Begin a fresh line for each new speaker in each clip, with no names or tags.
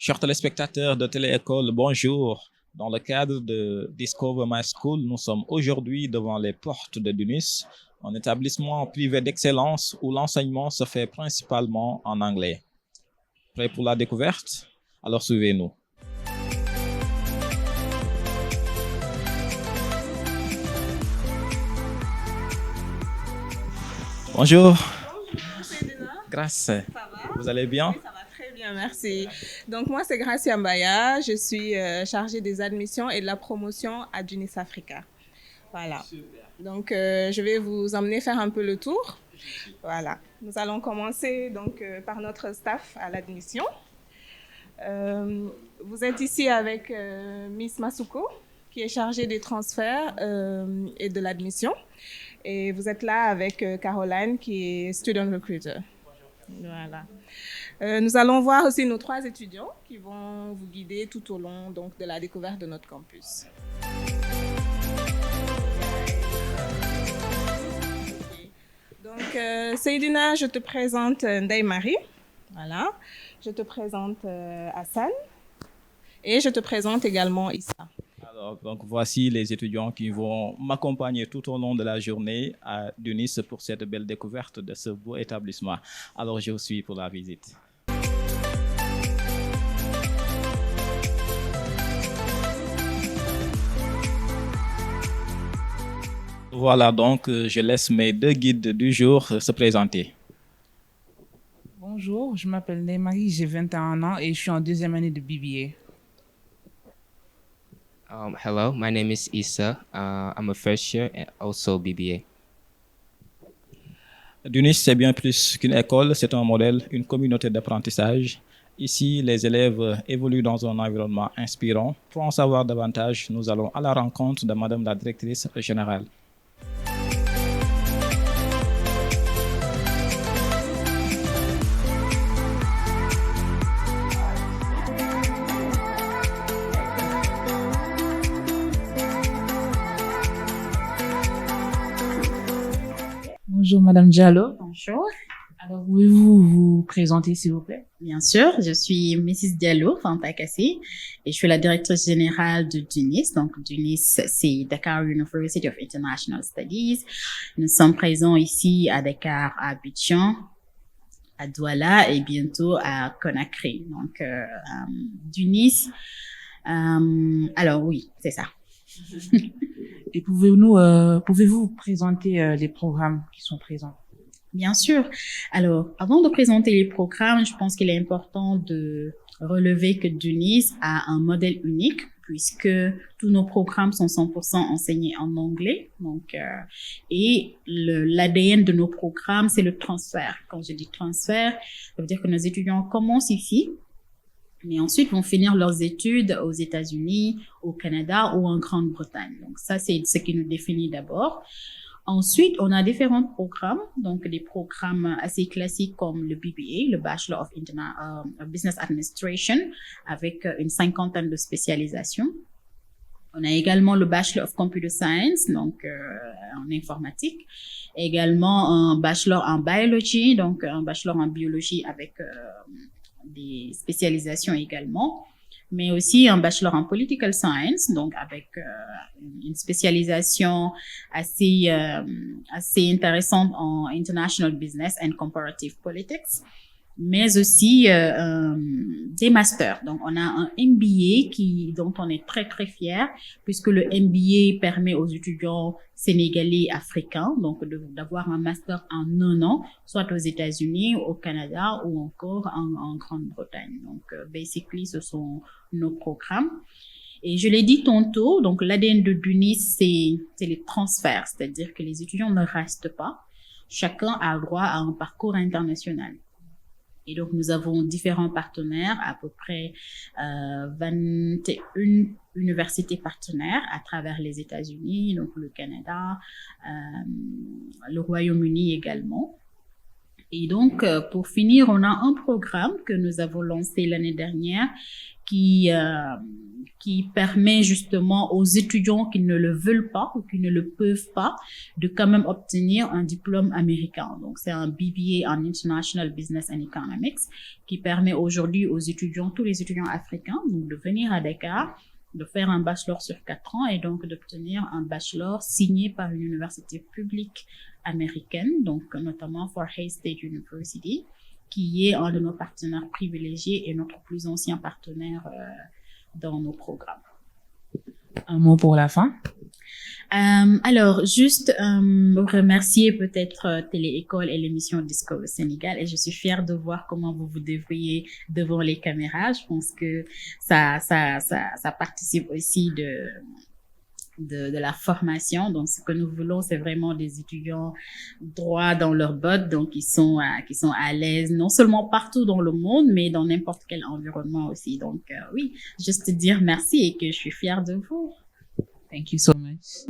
Chers téléspectateurs de Télé-ECOLE, bonjour. Dans le cadre de Discover My School, nous sommes aujourd'hui devant les portes de DUNIS, un établissement privé d'excellence où l'enseignement se fait principalement en anglais. Prêt pour la découverte? Alors suivez-nous. Bonjour.
Bonjour Seydina.
Grâce.
Ça va?
Vous allez bien?
Oui, ça va très bien, merci. Donc moi c'est Gracia Mbaya, je suis chargée des admissions et de la promotion à DUNIS Africa. Voilà. Super. Donc je vais vous emmener faire un peu le tour. Voilà. Nous allons commencer donc par notre staff à l'admission. Vous êtes ici avec Miss Masuko, qui est chargée des transferts et de l'admission. Et vous êtes là avec Caroline, qui est student recruiter. Voilà. Nous allons voir aussi nos 3 étudiants qui vont vous guider tout au long donc, de la découverte de notre campus. Donc, Seydina, je te présente Ndeye Marie. Voilà. Je te présente Hassan. Et je te présente également Issa.
Alors, donc voici les étudiants qui vont m'accompagner tout au long de la journée à DUNIS pour cette belle découverte de ce beau établissement. Alors, je vous suis pour la visite. Voilà, donc je laisse mes 2 guides du jour se présenter.
Bonjour, je m'appelle Ndeye Marie, j'ai 21 ans et je suis en 2e année de BBA.
Hello, my name is Issa. I'm a first year and also BBA.
DUNIS, c'est bien plus qu'une école, c'est un modèle, une communauté d'apprentissage. Ici, les élèves évoluent dans un environnement inspirant. Pour en savoir davantage, nous allons à la rencontre de Madame la directrice générale.
Bonjour Madame Diallo.
Bonjour.
Alors pouvez-vous vous présenter s'il vous plaît?
Bien sûr, je suis Mrs Diallo Fanta Kassi et je suis la directrice générale de DUNIS. Donc DUNIS, c'est Dakar University of International Studies. Nous sommes présents ici à Dakar, à Abidjan, à Douala et bientôt à Conakry. Donc DUNIS, alors oui, c'est ça.
Et pouvez-vous présenter les programmes qui sont présents?
Bien sûr. Alors, avant de présenter les programmes, je pense qu'il est important de relever que DUNIS a un modèle unique puisque tous nos programmes sont 100% enseignés en anglais. Donc, et l'ADN de nos programmes, c'est le transfert. Quand je dis transfert, ça veut dire que nos étudiants commencent ici, mais ensuite vont finir leurs études aux États-Unis, au Canada ou en Grande-Bretagne. Donc ça, c'est ce qui nous définit d'abord. Ensuite, on a différents programmes, donc des programmes assez classiques comme le BBA, le Bachelor of Business Administration, avec une 50aine de spécialisations. On a également le Bachelor of Computer Science, donc en informatique. Également un Bachelor en Biology, donc un Bachelor en biologie avec des spécialisations également, mais aussi un bachelor en political science, donc avec une spécialisation assez intéressante en international business and comparative politics, mais aussi des masters. Donc, on a un MBA dont on est très, très fiers, puisque le MBA permet aux étudiants sénégalais africains, donc d'avoir un master en 1 an, soit aux États-Unis, au Canada ou encore en Grande-Bretagne. Donc, basically, ce sont nos programmes. Et je l'ai dit tantôt, donc l'ADN de DUNIS, c'est les transferts, c'est-à-dire que les étudiants ne restent pas. Chacun a droit à un parcours international. Et donc, nous avons différents partenaires, à peu près 21 universités partenaires à travers les États-Unis, donc le Canada, le Royaume-Uni également. Et donc, pour finir, on a un programme que nous avons lancé l'année dernière qui permet justement aux étudiants qui ne le veulent pas ou qui ne le peuvent pas de quand même obtenir un diplôme américain. Donc, c'est un BBA en International Business and Economics qui permet aujourd'hui aux étudiants, tous les étudiants africains, donc de venir à Dakar, de faire un bachelor sur 4 ans et donc d'obtenir un bachelor signé par une université publique américaine, donc notamment Forsyth State University, qui est un de nos partenaires privilégiés et notre plus ancien partenaire dans nos programmes.
Un mot pour la fin?
Alors, juste remercier peut-être TÉLÉ-ECOLE et l'émission Discover Sénégal. Et je suis fière de voir comment vous vous débrouillez devant les caméras. Je pense que ça participe aussi de la formation. Donc, ce que nous voulons, c'est vraiment des étudiants droits dans leurs bottes, donc qui sont à l'aise, non seulement partout dans le monde, mais dans n'importe quel environnement aussi. Donc, oui, juste dire merci et que je suis fière de vous.
Thank you so much.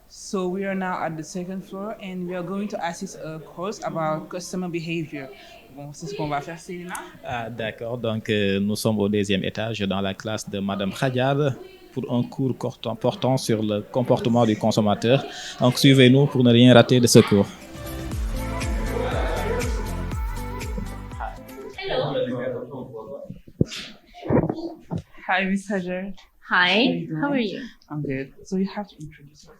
So we are now at the second floor and we are going to assist a course about customer behavior. Bon, c'est ce qu'on va faire, Seydina.
Ah, d'accord. Donc, nous sommes au 2e étage dans la classe de Madame Khadjar pour un cours portant sur le comportement du consommateur. Donc, suivez-nous pour ne rien rater de ce cours.
Hi, Miss Hajar.
Hi, how are you?
I'm good. So you have to introduce yourself.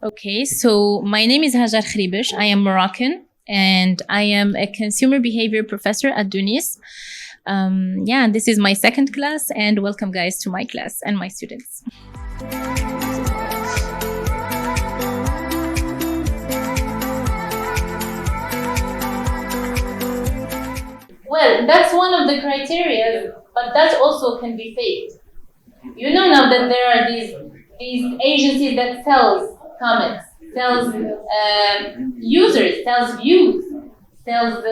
Okay, so my name is Hajar Khribish. I am Moroccan and I am a consumer behavior professor at DUNIS. Yeah, this is my second class and welcome guys to my class and my students. Well, that's one of the criteria, but that also can be faked. You know now that there are these agencies that sells comments, sells users, sells views, sells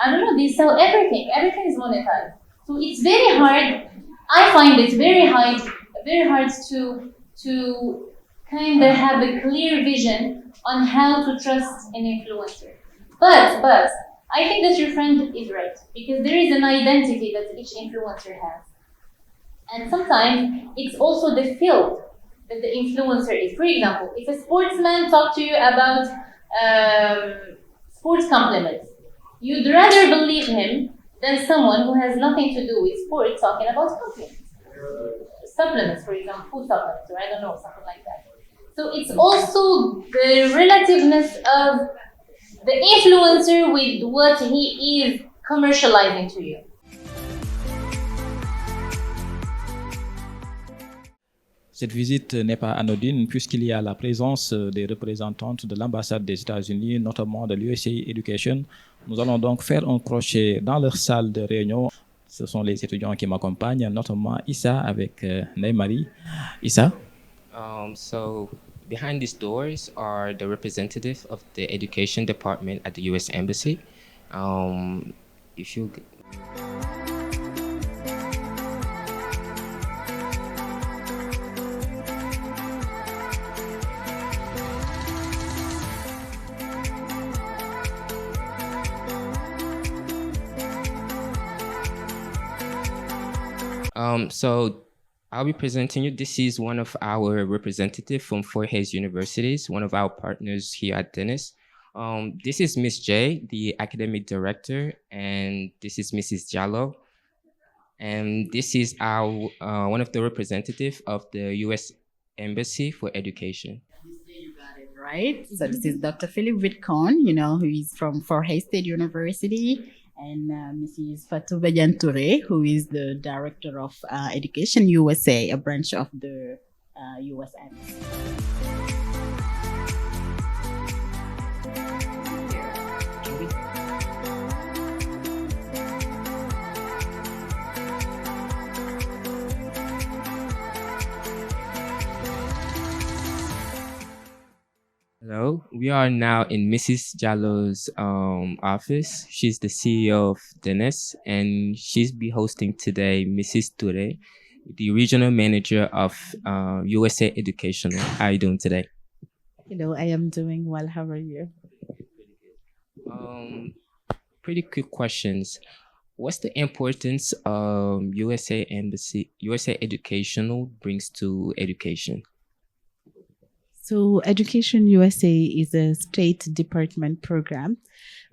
I don't know, they sell everything. Everything is monetized. So it's very hard. I find it very hard to kind of have a clear vision on how to trust an influencer. But I think that your friend is right because there is an identity that each influencer has. And sometimes it's also the field that the influencer is. For example, if a sportsman talks to you about sports compliments, you'd rather believe him than someone who has nothing to do with sports talking about compliments. Supplements, for example, food supplements, or I don't know, something like that. So it's also the relativeness of the influencer with what he is commercializing to you.
Cette visite n'est pas anodine puisqu'il y a la présence des représentantes de l'ambassade des États-Unis, notamment de l'USA Education. Nous allons donc faire un crochet dans leur salle de réunion. Ce sont les étudiants qui m'accompagnent, notamment Issa avec Ney-Marie. Issa?
So behind these doors are the representative of the education department at the U.S. Embassy. If you So I'll be presenting you. This is one of our representatives from Forsyth Universities, one of our partners here at DUNIS. This is Miss J, the academic director, and this is Mrs. Jallo. And this is our one of the representatives of the U.S. Embassy for Education.
You got it right. So this is Dr. Philip Whitcomb, who is from Forsyth State University, and Mrs. Fatou Badiane Touré, who is the director of Education USA, a branch of the U.S. Embassy.
Hello, we are now in Mrs. Jallo's office. She's the CEO of DUNIS, and she's be hosting today Mrs. Touré. the regional manager of USA Educational. How are you doing today?
Hello, I am doing well. How are you?
Pretty quick questions. What's the importance USA Educational brings to education?
So, Education USA is a State Department program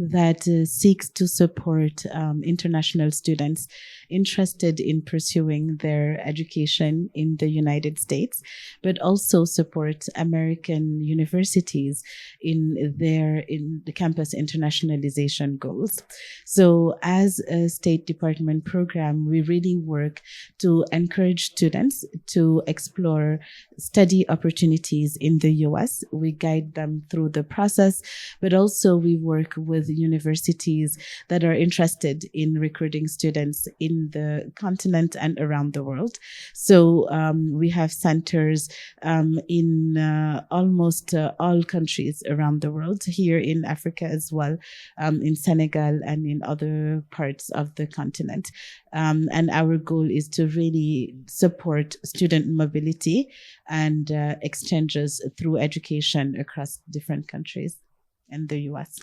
that seeks to support international students interested in pursuing their education in the United States, but also support American universities in the campus internationalization goals. So as a State Department program, we really work to encourage students to explore study opportunities in the US. We guide them through the process, but also we work with universities that are interested in recruiting students in the continent and around the world. So we have centers in almost all countries around the world, here in Africa as well, in Senegal and in other parts of the continent. And our goal is to really support student mobility and exchanges through education across different countries in the US.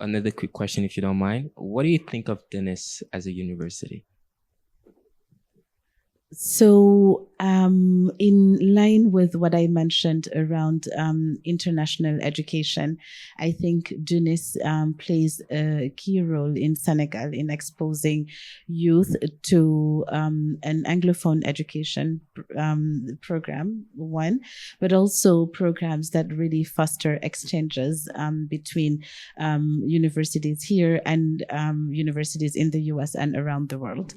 Another quick question, if you don't mind. What do you think of DUNIS as a university?
So in line with what I mentioned around international education, I think DUNIS plays a key role in Senegal in exposing youth to an Anglophone education program, one, but also programs that really foster exchanges between universities here and universities in the US and around the world,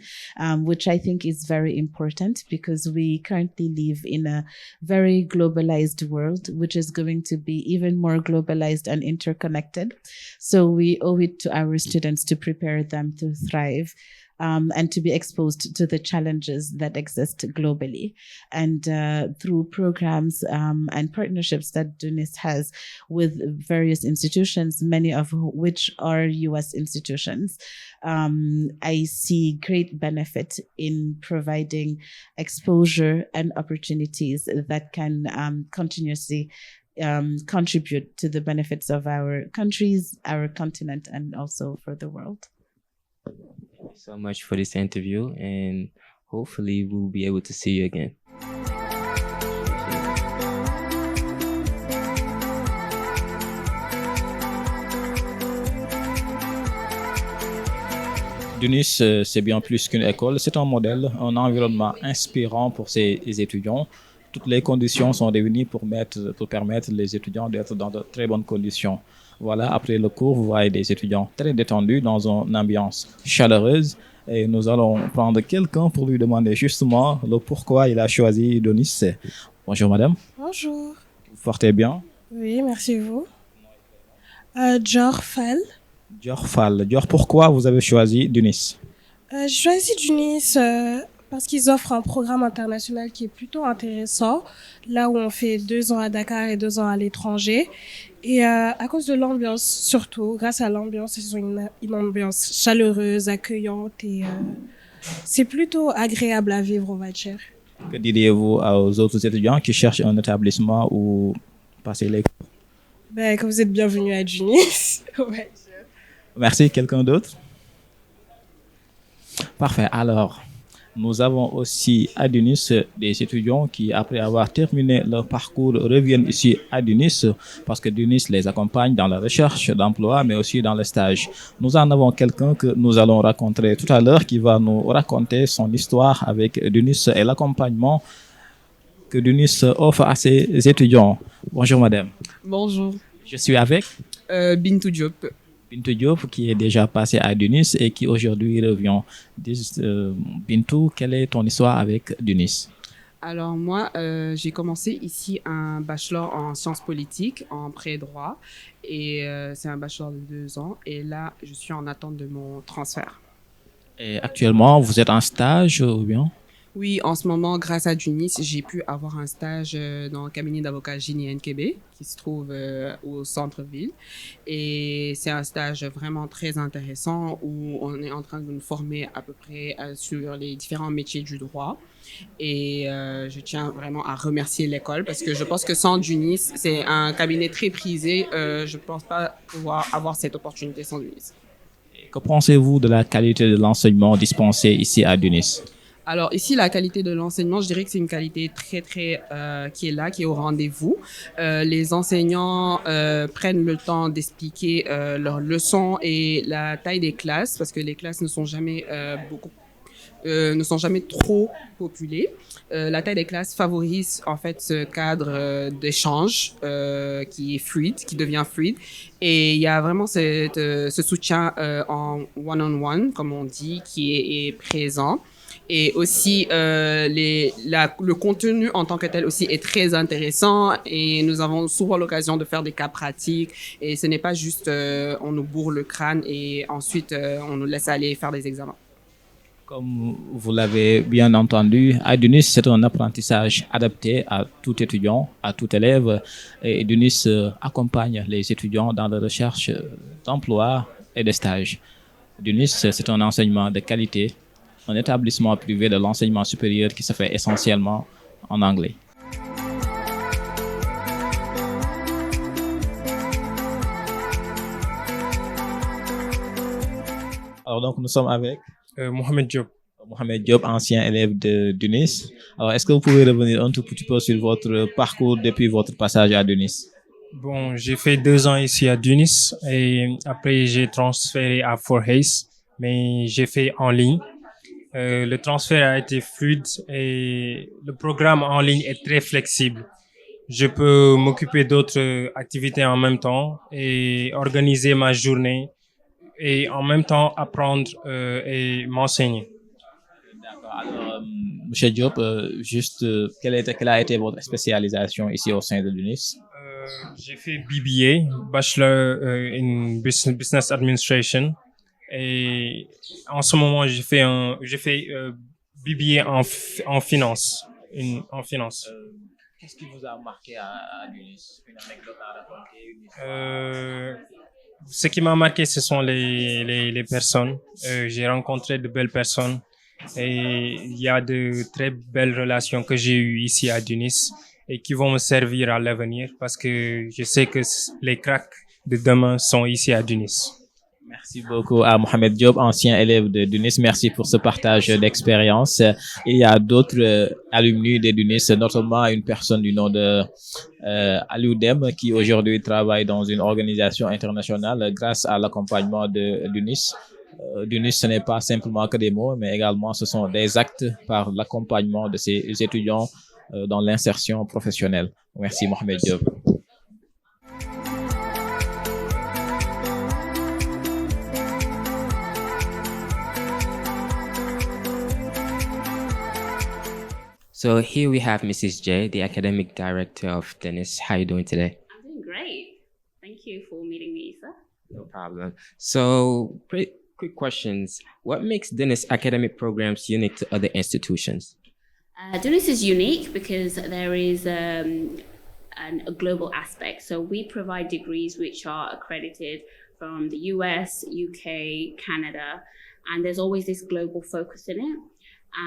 which I think is very important because we currently live in a very globalized world, which is going to be even more globalized and interconnected. So we owe it to our students to prepare them to thrive and to be exposed to the challenges that exist globally. And through programs and partnerships that DUNIS has with various institutions, many of which are US institutions, I see great benefit in providing exposure and opportunities that can continuously contribute to the benefits of our countries, our continent, and also for the world.
Thank you so much for this interview, and hopefully we'll be able to see you again.
DUNIS, c'est bien plus qu'une école, c'est un modèle, un environnement inspirant pour ses étudiants. Toutes les conditions sont réunies pour permettre les étudiants d'être dans de très bonnes conditions. Voilà, après le cours, vous voyez des étudiants très détendus dans une ambiance chaleureuse. Et nous allons prendre quelqu'un pour lui demander justement le pourquoi il a choisi DUNIS. Bonjour madame.
Bonjour.
Vous portez bien?
Oui, merci vous. Dior Fall.
Dior Fall. Dior, pourquoi vous avez choisi DUNIS?
J'ai choisi DUNIS parce qu'ils offrent un programme international qui est plutôt intéressant, là où on fait 2 ans à Dakar et 2 ans à l'étranger. Et à cause de l'ambiance, surtout, grâce à l'ambiance, ils ont une ambiance chaleureuse, accueillante et c'est plutôt agréable à vivre, on va dire.
Que diriez-vous aux autres étudiants qui cherchent un établissement où passer les cours?
Que vous êtes bienvenus à DUNIS. Ouais.
Merci. Quelqu'un d'autre? Parfait. Alors, nous avons aussi à DUNIS des étudiants qui, après avoir terminé leur parcours, reviennent ici à DUNIS parce que DUNIS les accompagne dans la recherche d'emploi, mais aussi dans le stage. Nous en avons quelqu'un que nous allons rencontrer tout à l'heure qui va nous raconter son histoire avec DUNIS et l'accompagnement que DUNIS offre à ses étudiants. Bonjour madame.
Bonjour.
Je suis avec
Bintou Diop.
Bintou Diop qui est déjà passé à DUNIS et qui aujourd'hui revient. Bintou, quelle est ton histoire avec DUNIS?
Alors moi, j'ai commencé ici un bachelor en sciences politiques, en pré-droit. Et c'est un bachelor de 2 ans. Et là, je suis en attente de mon transfert.
Et actuellement, vous êtes en stage ou bien?
Oui, en ce moment, grâce à DUNIS, j'ai pu avoir un stage dans le cabinet d'avocat Génie NKB, qui se trouve au centre-ville. Et c'est un stage vraiment très intéressant où on est en train de nous former à peu près sur les différents métiers du droit. Et je tiens vraiment à remercier l'école parce que je pense que sans DUNIS, c'est un cabinet très prisé. Je ne pense pas pouvoir avoir cette opportunité sans DUNIS.
Que pensez-vous de la qualité de l'enseignement dispensé ici à DUNIS?
Alors ici, la qualité de l'enseignement, je dirais que c'est une qualité très qui est là, qui est au rendez-vous. Les enseignants prennent le temps d'expliquer leurs leçons et la taille des classes, parce que les classes ne sont jamais trop populées. La taille des classes favorise en fait ce cadre d'échange qui est fluide, qui devient fluide. Et il y a vraiment ce soutien en one-on-one, comme on dit, qui est présent. Et aussi, le contenu en tant que tel aussi est très intéressant et nous avons souvent l'occasion de faire des cas pratiques. Et ce n'est pas juste on nous bourre le crâne et ensuite on nous laisse aller faire des examens.
Comme vous l'avez bien entendu, à DUNIS, c'est un apprentissage adapté à tout étudiant, à tout élève. Et DUNIS accompagne les étudiants dans la recherche d'emploi et de stage. DUNIS, c'est un enseignement de qualité, un établissement privé de l'enseignement supérieur qui se fait essentiellement en anglais. Alors donc nous sommes avec
Mohamed Diop.
Mohamed Diop, ancien élève de DUNIS. Alors est-ce que vous pouvez revenir un tout petit peu sur votre parcours depuis votre passage à DUNIS?
Bon, j'ai fait 2 ans ici à DUNIS et après j'ai transféré à Fort Hayes, mais j'ai fait en ligne. Le transfert a été fluide et le programme en ligne est très flexible. Je peux m'occuper d'autres activités en même temps et organiser ma journée et en même temps apprendre et m'enseigner.
D'accord. Alors, Monsieur Diop, juste, quelle a été votre spécialisation ici au sein de DUNIS?
J'ai fait BBA, Bachelor in Business Administration. Et en ce moment, j'ai fait BBA en finance.
Qu'est-ce qui vous a marqué à DUNIS? Une anecdote à raconter, une histoire?
Ce qui m'a marqué, ce sont les personnes. J'ai rencontré de belles personnes et il y a de très belles relations que j'ai eues ici à DUNIS et qui vont me servir à l'avenir parce que je sais que les cracks de demain sont ici à DUNIS.
Merci beaucoup à Mohamed Diop, ancien élève de DUNIS. Merci pour ce partage d'expérience. Il y a d'autres alumni de DUNIS, notamment une personne du nom de Aliou Dem, qui aujourd'hui travaille dans une organisation internationale grâce à l'accompagnement de DUNIS. DUNIS, ce n'est pas simplement que des mots, mais également ce sont des actes par l'accompagnement de ces étudiants dans l'insertion professionnelle. Merci Mohamed Diop.
So here we have Mrs. J, the academic director of DUNIS. How are you doing today?
I'm doing great. Thank you for meeting me, Issa.
No problem. So, quick questions. What makes DUNIS academic programs unique to other institutions?
DUNIS is unique because there is a global aspect. So we provide degrees which are accredited from the US, UK, Canada, and there's always this global focus in it.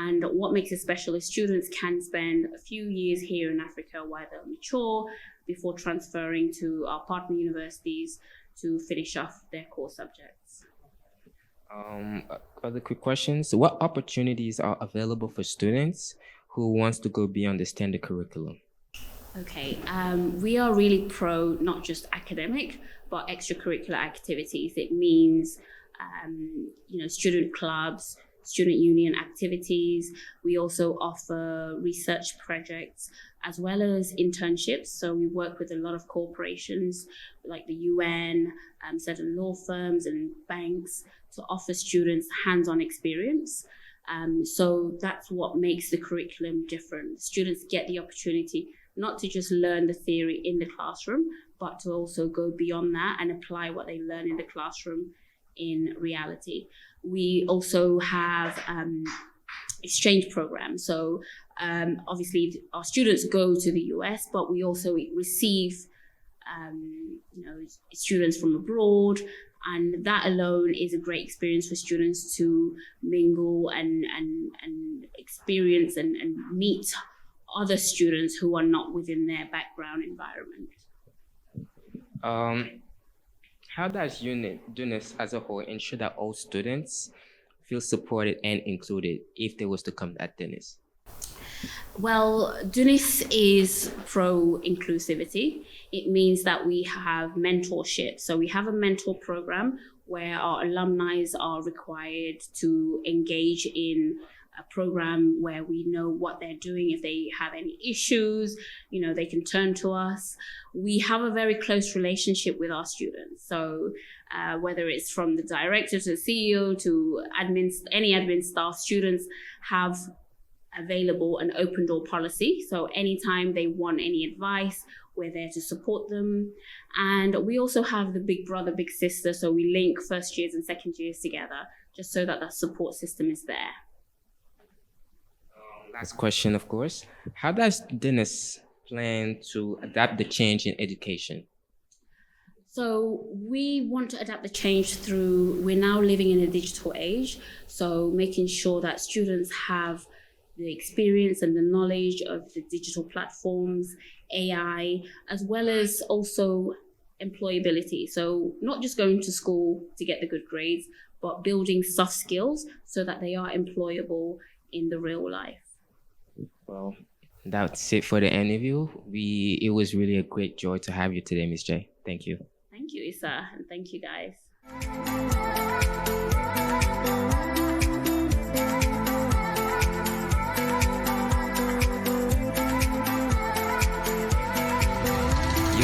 And what makes it special is students can spend a few years here in Africa while they're mature before transferring to our partner universities to finish off their core subjects.
Other quick questions. What opportunities are available for students who wants to go beyond the standard curriculum?
Okay, we are really pro not just academic, but extracurricular activities. It means, student clubs, student union activities. We also offer research projects as well as internships. So we work with a lot of corporations like the UN, certain law firms and banks to offer students hands-on experience. So that's what makes the curriculum different. Students get the opportunity not to just learn the theory in the classroom, but to also go beyond that and apply what they learn in the classroom in reality. We also have exchange program. So obviously our students go to the US, but we also receive students from abroad, and that alone is a great experience for students to mingle and experience and meet other students who are not within their background environment.
How does DUNIS as a whole ensure that all students feel supported and included if they was to come at DUNIS?
Well, DUNIS is pro-inclusivity. It means that we have mentorship. So we have a mentor program where our alumni are required to engage in a program where we know what they're doing. If they have any issues, they can turn to us. We have a very close relationship with our students. So whether it's from the director to the CEO to any admin staff, students have available an open door policy. So anytime they want any advice, we're there to support them. And we also have the big brother, big sister. So we link first years and second years together just so that support system is there.
Last question, of course. How does DUNIS plan to adapt the change in education?
So we want to adapt the change we're now living in a digital age. So making sure that students have the experience and the knowledge of the digital platforms, AI, as well as also employability. So not just going to school to get the good grades, but building soft skills so that they are employable in the real life.
Well, that's it for the interview. It was really a great joy to have you today, Ms. J. Thank you.
Thank you, Issa, and thank you, guys.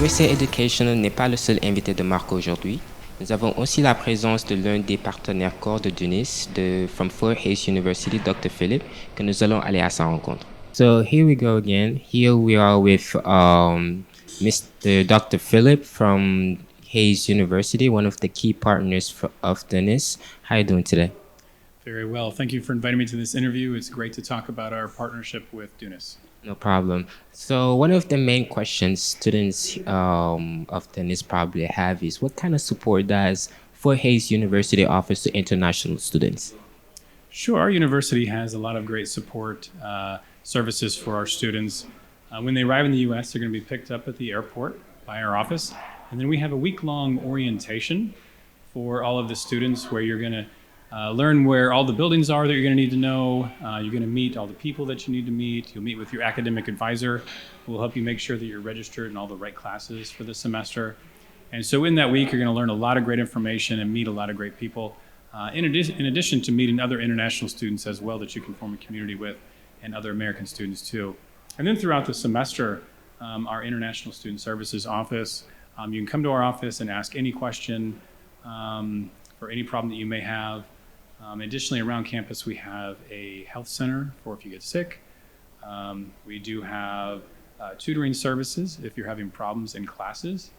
USA Educational n'est pas le seul invité de marque aujourd'hui. Nous avons aussi la présence de l'un des partenaires corps de DUNIS, from Fort Hays University, Dr. Philip, que nous allons aller à sa rencontre. So here we go again. Here we are with Mr. Dr. Philip from Hays University, one of the key partners of DUNIS. How are you doing today?
Very well. Thank you for inviting me to this interview. It's great to talk about our partnership with DUNIS.
No problem. So one of the main questions students of DUNIS probably have is, what kind of support does Fort Hays University offers to international students?
Sure. Our university has a lot of great support services for our students. When they arrive in the U.S., they're going to be picked up at the airport by our office. And then we have a week-long orientation for all of the students where you're going to learn where all the buildings are that you're going to need to know. You're going to meet all the people that you need to meet. You'll meet with your academic advisor who will help you make sure that you're registered in all the right classes for the semester. And so in that week, you're going to learn a lot of great information and meet a lot of great people, in addition to meeting other international students as well that you can form a community with, and other American students too. And then throughout the semester, our International Student Services office, you can come to our office and ask any question for any problem that you may have. Additionally, around campus, we have a health center for if you get sick. We do have tutoring services if you're having problems in classes.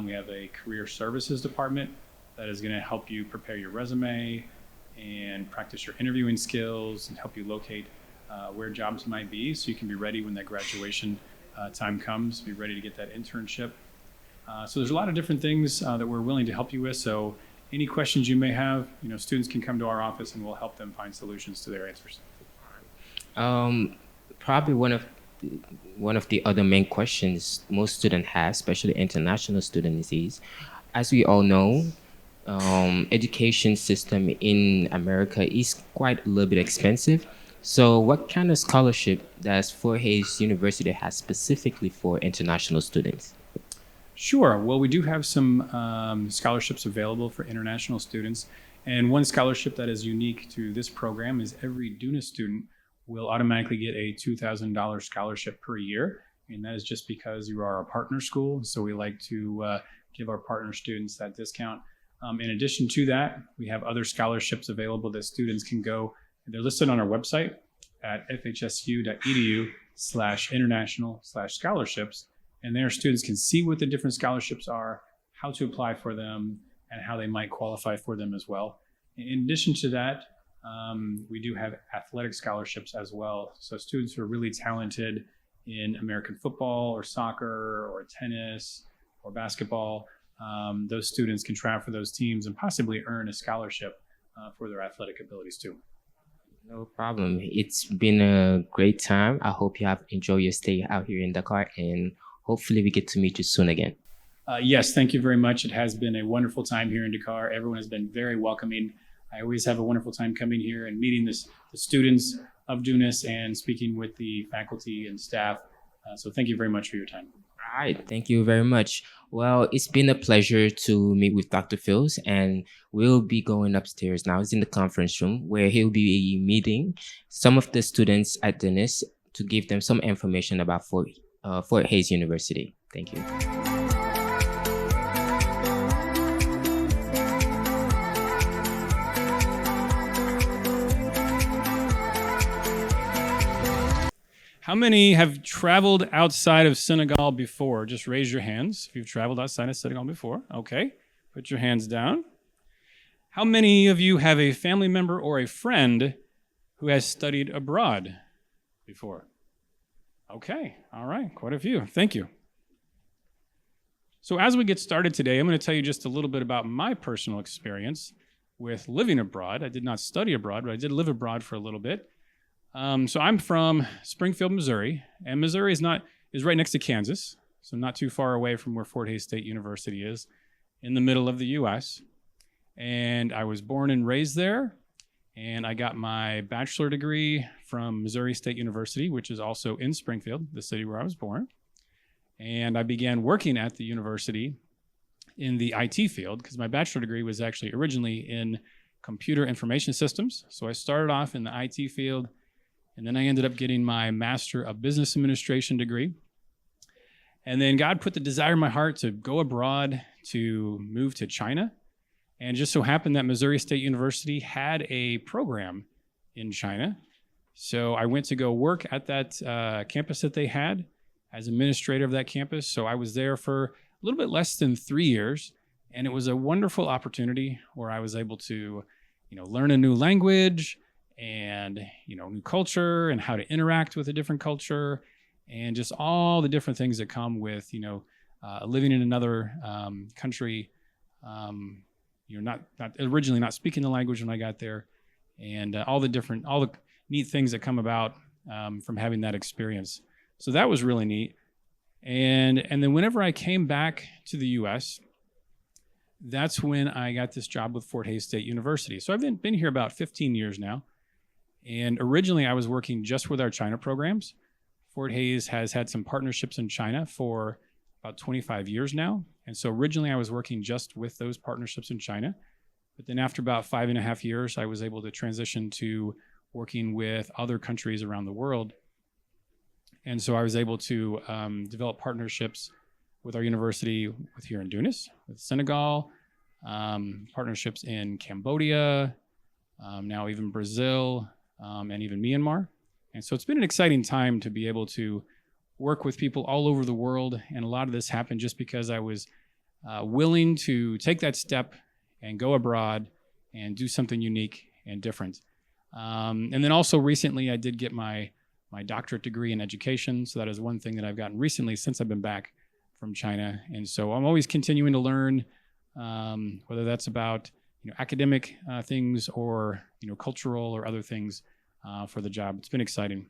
We have a career services department that is going to help you prepare your resume and practice your interviewing skills and help you locate where jobs might be so you can be ready when that graduation time comes, be ready to get that internship. So there's a lot of different things that we're willing to help you with. So any questions you may have, students can come to our office and we'll help them find solutions to their answers.
Probably one of the other main questions most students have, especially international students, is, as we all know, education system in America is quite a little bit expensive. So what kind of scholarship does Fort Hays University have specifically for international students?
Sure. Well, we do have some scholarships available for international students. And one scholarship that is unique to this program is every DUNIS student will automatically get a $2,000 scholarship per year. And that is just because you are a partner school. So we like to give our partner students that discount. In addition to that, we have other scholarships available that students can go. They're listed on our website at fhsu.edu/international/scholarships. And there students can see what the different scholarships are, how to apply for them, and how they might qualify for them as well. In addition to that, We do have athletic scholarships as well. So students who are really talented in American football or soccer or tennis or basketball, those students can try out for those teams and possibly earn a scholarship for their athletic abilities too.
No problem. It's been a great time. I hope you have enjoyed your stay out here in Dakar, and hopefully we get to meet you soon again.
Yes, thank you very much. It has been a wonderful time here in Dakar. Everyone has been very welcoming. I always have a wonderful time coming here and meeting the students of DUNIS and speaking with the faculty and staff. So thank you very much for your time.
All right, thank you very much. Well, it's been a pleasure to meet with Dr. Phils, and we'll be going upstairs now. It's in the conference room where he'll be meeting some of the students at DUNIS to give them some information about Fort Hays University. Thank you.
How many have traveled outside of Senegal before? Just raise your hands if you've traveled outside of Senegal before. Okay, put your hands down. How many of you have a family member or a friend who has studied abroad before? Okay, all right, quite a few. Thank you. So as we get started today, I'm going to tell you just a little bit about my personal experience with living abroad. I did not study abroad, but I did live abroad for a little bit. So I'm from Springfield, Missouri, and Missouri is right next to Kansas, so not too far away from where Fort Hays State University is, in the middle of the U.S. And I was born and raised there, and I got my bachelor degree from Missouri State University, which is also in Springfield, the city where I was born. And I began working at the university in the IT field, because my bachelor degree was actually originally in computer information systems. So I started off in the IT field, and then I ended up getting my Master of Business Administration degree. And then God put the desire in my heart to go abroad, to move to China. And it just so happened that Missouri State University had a program in China. So I went to go work at that campus that they had as administrator of that campus. So I was there for a little bit less than 3 years. And it was a wonderful opportunity where I was able to, learn a new language, and new culture, and how to interact with a different culture, and just all the different things that come with living in another country. Not originally not speaking the language when I got there, and all the neat things that come about from having that experience. So that was really neat. And then whenever I came back to the U.S., that's when I got this job with Fort Hays State University. So I've been here about 15 years now. And originally I was working just with our China programs. Fort Hays has had some partnerships in China for about 25 years now. And so originally I was working just with those partnerships in China. But then after about 5.5 years, I was able to transition to working with other countries around the world. And so I was able to develop partnerships with our university here in DUNIS, with Senegal, partnerships in Cambodia, now even Brazil, and even Myanmar. And so it's been an exciting time to be able to work with people all over the world. And a lot of this happened just because I was willing to take that step and go abroad and do something unique and different. And then also recently I did get my doctorate degree in education. So that is one thing that I've gotten recently since I've been back from China. And so I'm always continuing to learn, whether that's about academic things or cultural or other things for the job. It's been exciting.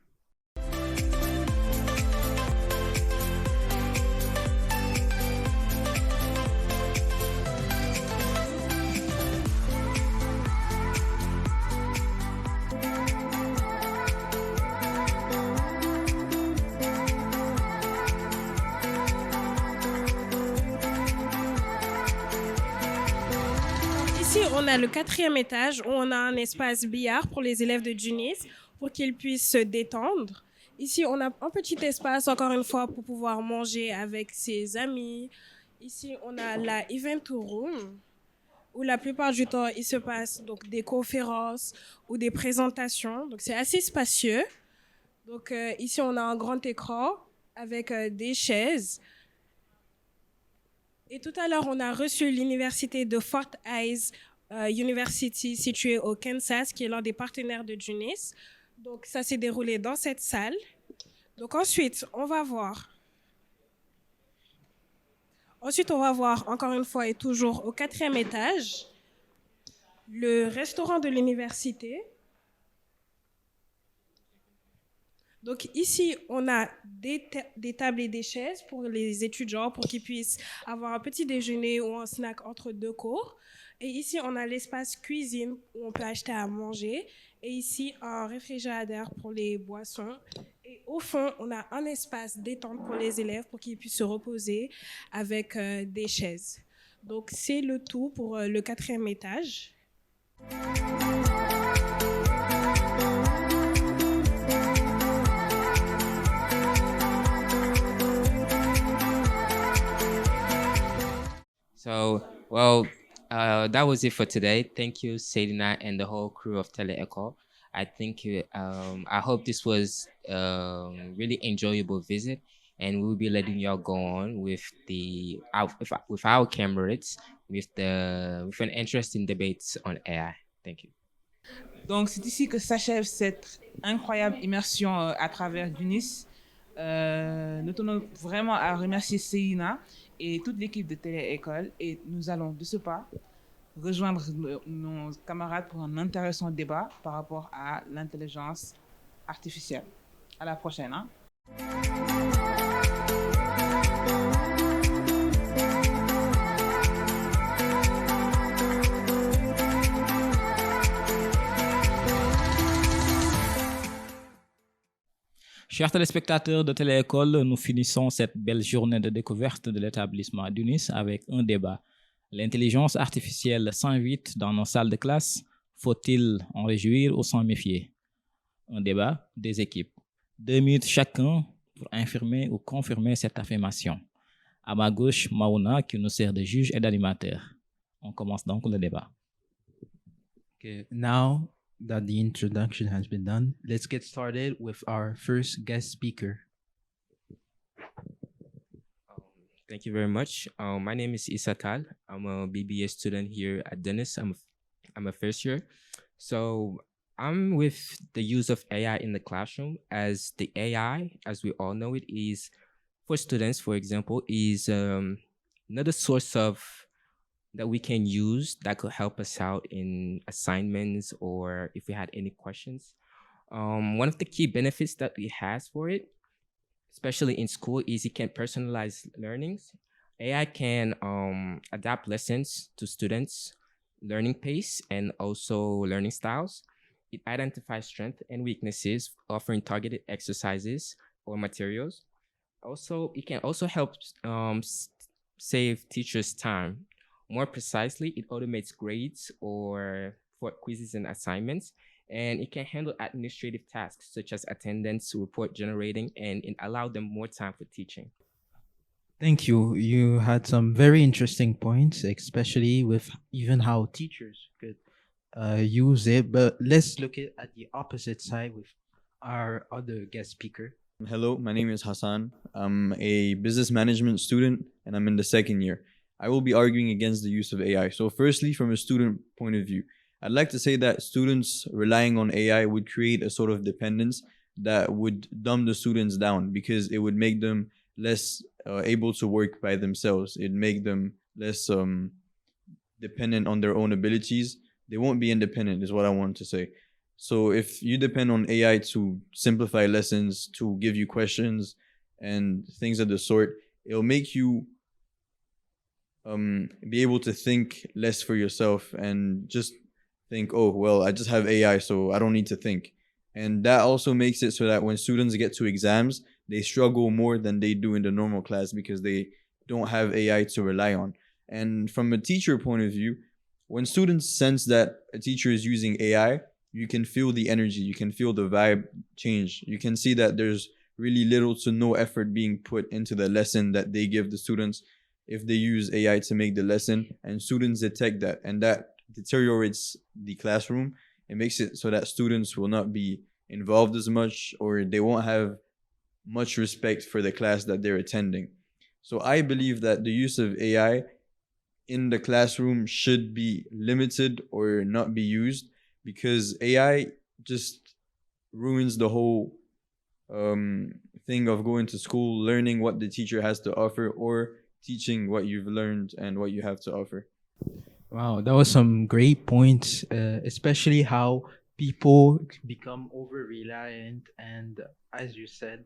On a le 4e étage où on a un espace billard pour les élèves de DUNIS pour qu'ils puissent se détendre. Ici, on a un petit espace, encore une fois, pour pouvoir manger avec ses amis. Ici, on a la event room où la plupart du temps, il se passe donc des conférences ou des présentations. Donc, c'est assez spacieux. Donc, ici, on a un grand écran avec des chaises. Et tout à l'heure, on a reçu l'université de Fort Hays University située au Kansas, qui est l'un des partenaires de DUNIS. Donc, ça s'est déroulé dans cette salle. Donc, ensuite, on va voir, encore une fois et toujours au 4e étage, le restaurant de l'université. Donc ici, on a des tables et des chaises pour les étudiants pour qu'ils puissent avoir un petit déjeuner ou un snack entre 2 cours. Et ici, on a l'espace cuisine où on peut acheter à manger. Et ici, un réfrigérateur pour les boissons. Et au fond, on a un espace détente pour les élèves pour qu'ils puissent se reposer avec des chaises. Donc c'est le tout pour le 4e étage.
So, well, that was it for today. Thank you, Seydina, and the whole crew of TELE-ECOLE. I hope this was a really enjoyable visit, and we'll be letting y'all go on with our camarades with an interesting debates on AI. Thank you.
Donc, c'est ici que s'achève cette incroyable immersion à travers DUNIS. Nous tenons vraiment à remercier Seydina et toute l'équipe de TELE-ECOLE, et nous allons de ce pas rejoindre nos camarades pour un intéressant débat par rapport à l'intelligence artificielle. À la prochaine. Hein?
Chers téléspectateurs de TELE-ECOLE, nous finissons cette belle journée de découverte de l'établissement DUNIS avec un débat. L'intelligence artificielle s'invite dans nos salles de classe. Faut-il en réjouir ou s'en méfier? Un débat des équipes. 2 minutes chacun pour infirmer ou confirmer cette affirmation. À ma gauche, Maouna qui nous sert de juge et d'animateur. On commence donc le débat.
Okay, now that the introduction has been done, let's get started with our first guest speaker.
Thank you very much. My name is Issa Tal. I'm a BBA student here at DUNIS. I'm a first year. So I'm with the use of AI in the classroom, as the AI, as we all know it, is for students, for example, is another source of that we can use that could help us out in assignments or if we had any questions. One of the key benefits that it has for it, especially in school, is it can personalize learnings. AI can adapt lessons to students' learning pace and also learning styles. It identifies strengths and weaknesses, offering targeted exercises or materials. Also, it can also help save teachers' time. More precisely, it automates grades or for quizzes and assignments, and it can handle administrative tasks such as attendance, report generating, and it allow them more time for teaching.
Thank you. You had some very interesting points, especially with even how teachers could use it. But let's look at the opposite side with our other guest speaker.
Hello, my name is Hassan. I'm a business management student and I'm in the 2nd year. I will be arguing against the use of AI. So firstly, from a student point of view, I'd like to say that students relying on AI would create a sort of dependence that would dumb the students down, because it would make them less able to work by themselves. It'd make them less dependent on their own abilities. They won't be independent is what I want to say. So if you depend on AI to simplify lessons, to give you questions and things of the sort, it'll make you be able to think less for yourself and just think, oh, well, I just have AI, so I don't need to think. And that also makes it so that when students get to exams, they struggle more than they do in the normal class because they don't have AI to rely on. And from a teacher point of view, when students sense that a teacher is using AI, you can feel the energy, you can feel the vibe change. You can see that there's really little to no effort being put into the lesson that they give the students if they use AI to make the lesson, and students detect that, and that deteriorates the classroom. It makes it so that students will not be involved as much, or they won't have much respect for the class that they're attending. So I believe that the use of AI in the classroom should be limited or not be used, because AI just ruins the whole thing of going to school, learning what the teacher has to offer, or teaching what you've learned and what you have to offer.
Wow, that was some great points, especially how people become over reliant, and as you said,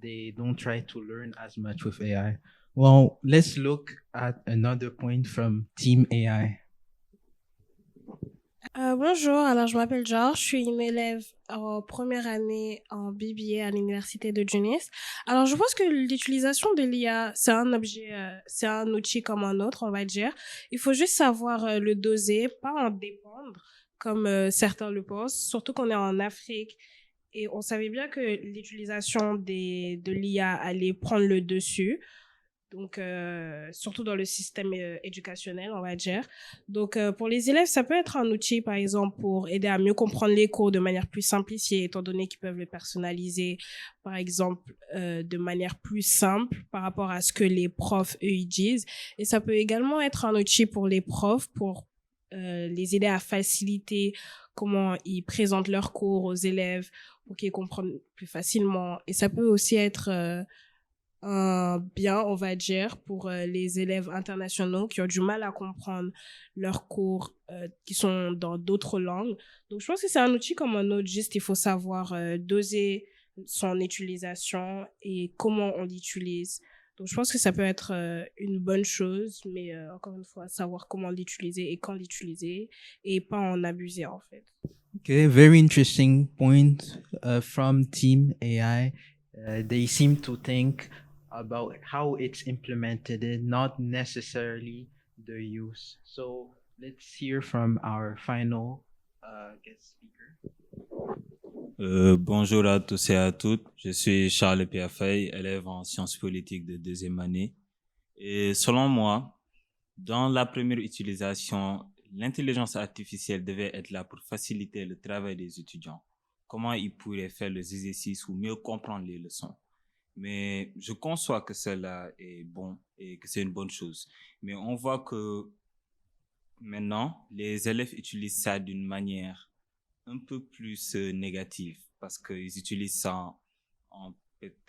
they don't try to learn as much with AI. Well, let's look at another point from Team AI.
Bonjour, alors je m'appelle George, je suis une élève en première année en BBA à l'université de DUNIS. Alors je pense que l'utilisation de l'IA, c'est un objet, c'est un outil comme un autre, on va dire. Il faut juste savoir le doser, pas en dépendre comme certains le pensent, surtout qu'on est en Afrique et on savait bien que l'utilisation de l'IA allait prendre le dessus. Donc, surtout dans le système éducationnel, on va dire. Donc, pour les élèves, ça peut être un outil, par exemple, pour aider à mieux comprendre les cours de manière plus simplifiée, étant donné qu'ils peuvent le personnaliser, par exemple, de manière plus simple par rapport à ce que les profs, eux, ils disent. Et ça peut également être un outil pour les profs, pour les aider à faciliter comment ils présentent leurs cours aux élèves, pour qu'ils comprennent plus facilement. Et ça peut aussi être un bien, on va dire, pour les élèves internationaux qui ont du mal à comprendre leurs cours qui sont dans d'autres langues. Donc, je pense que c'est un outil comme un autre, juste il faut savoir doser son utilisation et comment on l'utilise. Donc, je pense que ça peut être une bonne chose, mais encore une fois, savoir comment l'utiliser et quand l'utiliser et pas en abuser, en fait.
Okay, very interesting point from Team AI. They seem to think about how it's implemented and not necessarily the use. So let's hear from our final guest speaker.
Bonjour à tous et à toutes. Je suis Charles Piafey, élève en sciences politiques de deuxième année. Et selon moi, dans la première utilisation, l'intelligence artificielle devait être là pour faciliter le travail des étudiants. Comment ils pourraient faire les exercices ou mieux comprendre les leçons. Mais je conçois que cela est bon et que c'est une bonne chose. Mais on voit que maintenant, les élèves utilisent ça d'une manière un peu plus négative parce qu'ils utilisent ça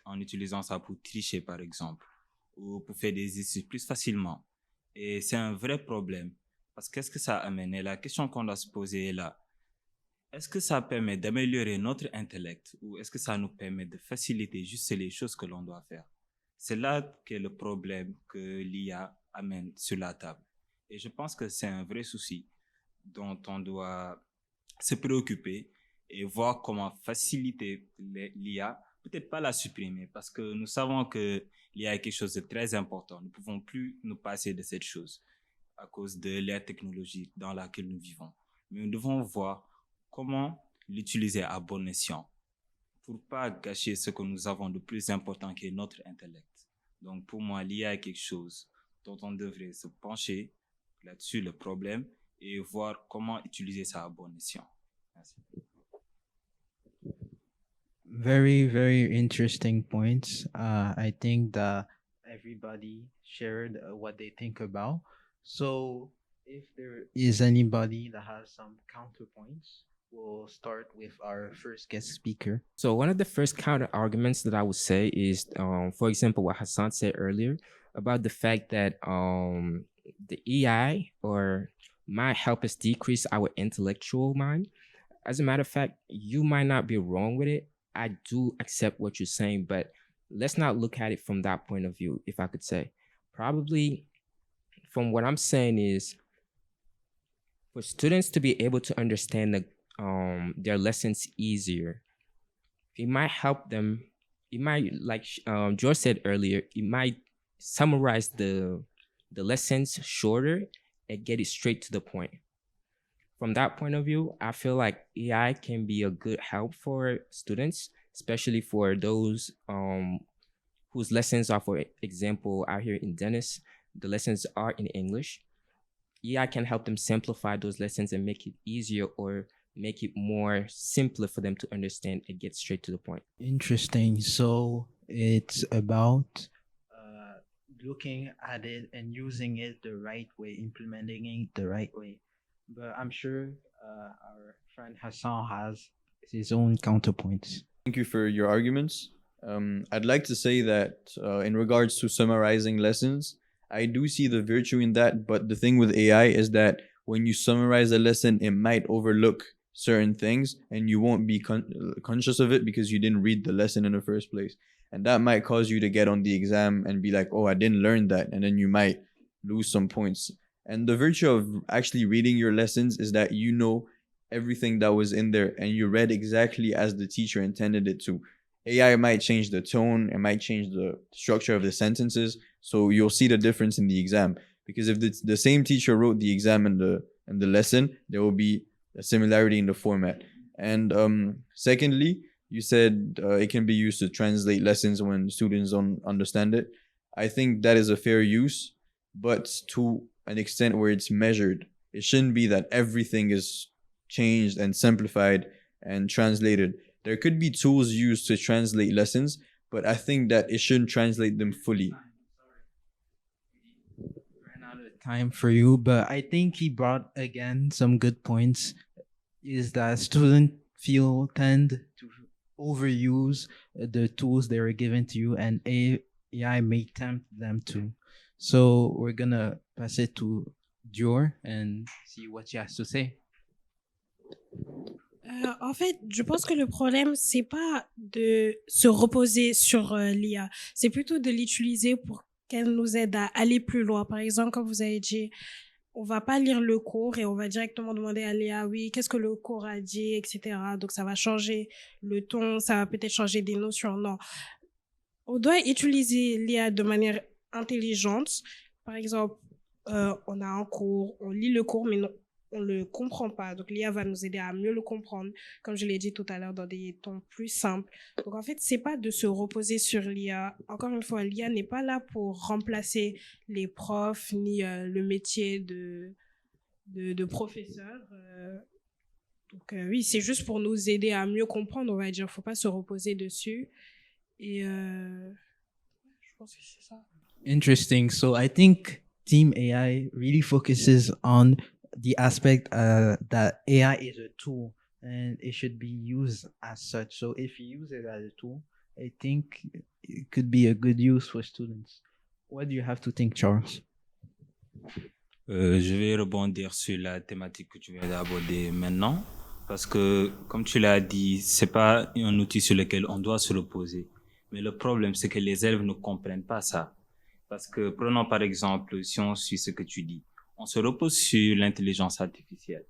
en utilisant ça pour tricher, par exemple, ou pour faire des exercices plus facilement. Et c'est un vrai problème parce qu'est-ce que ça amène? Et la question qu'on doit se poser est là. Est-ce que ça permet d'améliorer notre intellect ou est-ce que ça nous permet de faciliter juste les choses que l'on doit faire? C'est là qu'est le problème que l'IA amène sur la table. Et je pense que c'est un vrai souci dont on doit se préoccuper et voir comment faciliter l'IA, peut-être pas la supprimer parce que nous savons que l'IA est quelque chose de très important. Nous ne pouvons plus nous passer de cette chose à cause de l'ère technologique dans laquelle nous vivons. Mais nous devons voir comment l'utiliser à bon escient pour pas gâcher ce que nous avons de plus important qui est notre intellect. Donc pour moi, l'IA est quelque chose dont on devrait se pencher là-dessus, le problème, et voir comment utiliser ça à bon escient. Merci.
Very, very interesting points. I think that everybody shared what they think about. So if there is anybody that has some counterpoints, we'll start with our first guest speaker.
So one of the first counter arguments that I would say is, for example, what Hassan said earlier about the fact that the AI might help us decrease our intellectual mind. As a matter of fact, you might not be wrong with it. I do accept what you're saying, but let's not look at it from that point of view, if I could say. Probably from what I'm saying is for students to be able to understand their lessons easier, it might help them. It might, like George said earlier, it might summarize the lessons shorter and get it straight to the point. From that point of view, I feel like AI can be a good help for students, especially for those whose lessons are, for example, out here in DUNIS, the lessons are in English. AI can help them simplify those lessons and make it easier or make it more simpler for them to understand and get straight to the point.
Interesting. So it's about looking at it and using it the right way, implementing it the right way. But I'm sure our friend Hassan has his own counterpoints.
Thank you for your arguments. I'd like to say that in regards to summarizing lessons, I do see the virtue in that, but the thing with AI is that when you summarize a lesson, it might overlook certain things and you won't be conscious of it because you didn't read the lesson in the first place. And that might cause you to get on the exam and be like, oh, I didn't learn that. And then you might lose some points. And the virtue of actually reading your lessons is that you know everything that was in there and you read exactly as the teacher intended it to. AI might change the tone, it might change the structure of the sentences, so you'll see the difference in the exam. Because if the same teacher wrote the exam and the lesson, there will be a similarity in the format. And secondly, you said it can be used to translate lessons when students don't understand it. I think that is a fair use, but to an extent where it's measured. It shouldn't be that everything is changed and simplified and translated. There could be tools used to translate lessons, but I think that it shouldn't translate them fully.
Ran out of time for you, but I think he brought again some good points. Is that students tend to overuse the tools they were given to you, and AI may tempt them to. So we're gonna pass it to Dior and see what she has to say.
En fait, je pense que le problème, c'est pas de se reposer sur l'IA, c'est plutôt de l'utiliser pour qu'elle nous aide à aller plus loin. Par exemple, comme vous avez dit, on va pas lire le cours et on va directement demander à l'IA, oui, qu'est-ce que le cours a dit, etc. Donc, ça va changer le ton, ça va peut-être changer des notions. Non. On doit utiliser l'IA de manière intelligente. Par exemple, on a un cours, on lit le cours, mais non, on le comprend pas. Donc, l'IA va nous aider à mieux le comprendre, comme je l'ai dit tout à l'heure, dans des tons plus simples. Donc, en fait, c'est pas de se reposer sur l'IA. Encore une fois, l'IA n'est pas là pour remplacer les profs, ni le métier de professeur. Donc, oui, c'est juste pour nous aider à mieux comprendre, on va dire. Faut pas se reposer dessus. Et je pense que c'est ça.
Interesting. So I think Team AI really focuses on the aspect that AI is a tool and it should be used as such. So if you use it as a tool, I think it could be a good use for students. What do you have to think, Charles?
Je vais rebondir sur la thématique que tu viens d'aborder maintenant, parce que, comme tu l'as dit, c'est pas un outil sur lequel on doit se reposer. Mais le problème, c'est que les élèves ne comprennent pas ça. Parce que, prenons par exemple, si on suit ce que tu dis, on se repose sur l'intelligence artificielle.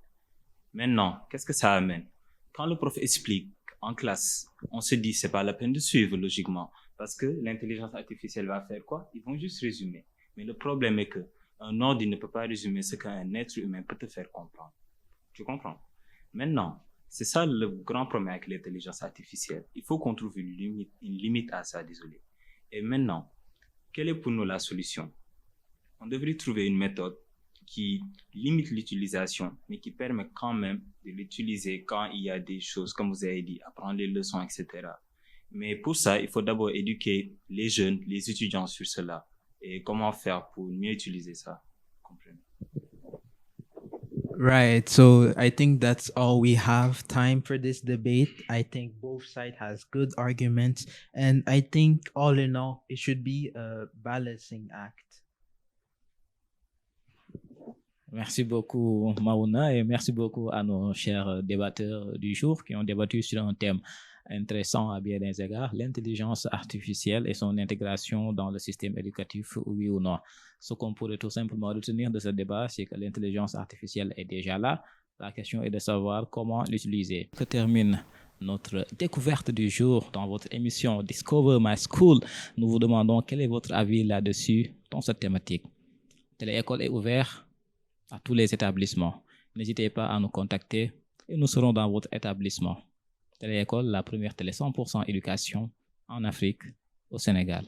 Maintenant, qu'est-ce que ça amène? Quand le prof explique en classe, on se dit c'est pas la peine de suivre logiquement, parce que l'intelligence artificielle va faire quoi? Ils vont juste résumer. Mais le problème est que un ordi ne peut pas résumer ce qu'un être humain peut te faire comprendre. Tu comprends? Maintenant, c'est ça le grand problème avec l'intelligence artificielle. Il faut qu'on trouve une limite à ça, désolé. Et maintenant, quelle est pour nous la solution? On devrait trouver une méthode qui limite l'utilisation, mais qui permet quand même de l'utiliser quand il y a des choses, comme vous avez dit, apprendre les leçons, etc. Mais pour ça, il faut d'abord éduquer les jeunes, les étudiants sur cela. Et comment faire pour mieux utiliser ça? Comprenez?
Right. So I think that's all we have time for this debate. I think both sides has good arguments. And I think all in all, it should be a balancing act.
Merci beaucoup, Maouna, et merci beaucoup à nos chers débatteurs du jour qui ont débattu sur un thème intéressant à bien des égards, l'intelligence artificielle et son intégration dans le système éducatif, oui ou non. Ce qu'on pourrait tout simplement retenir de ce débat, c'est que l'intelligence artificielle est déjà là. La question est de savoir comment l'utiliser. Que termine notre découverte du jour dans votre émission Discover My School. Nous vous demandons quel est votre avis là-dessus dans cette thématique. Télé-école est ouvert à tous les établissements. N'hésitez pas à nous contacter et nous serons dans votre établissement. Télé-école, la première télé 100% éducation en Afrique, au Sénégal.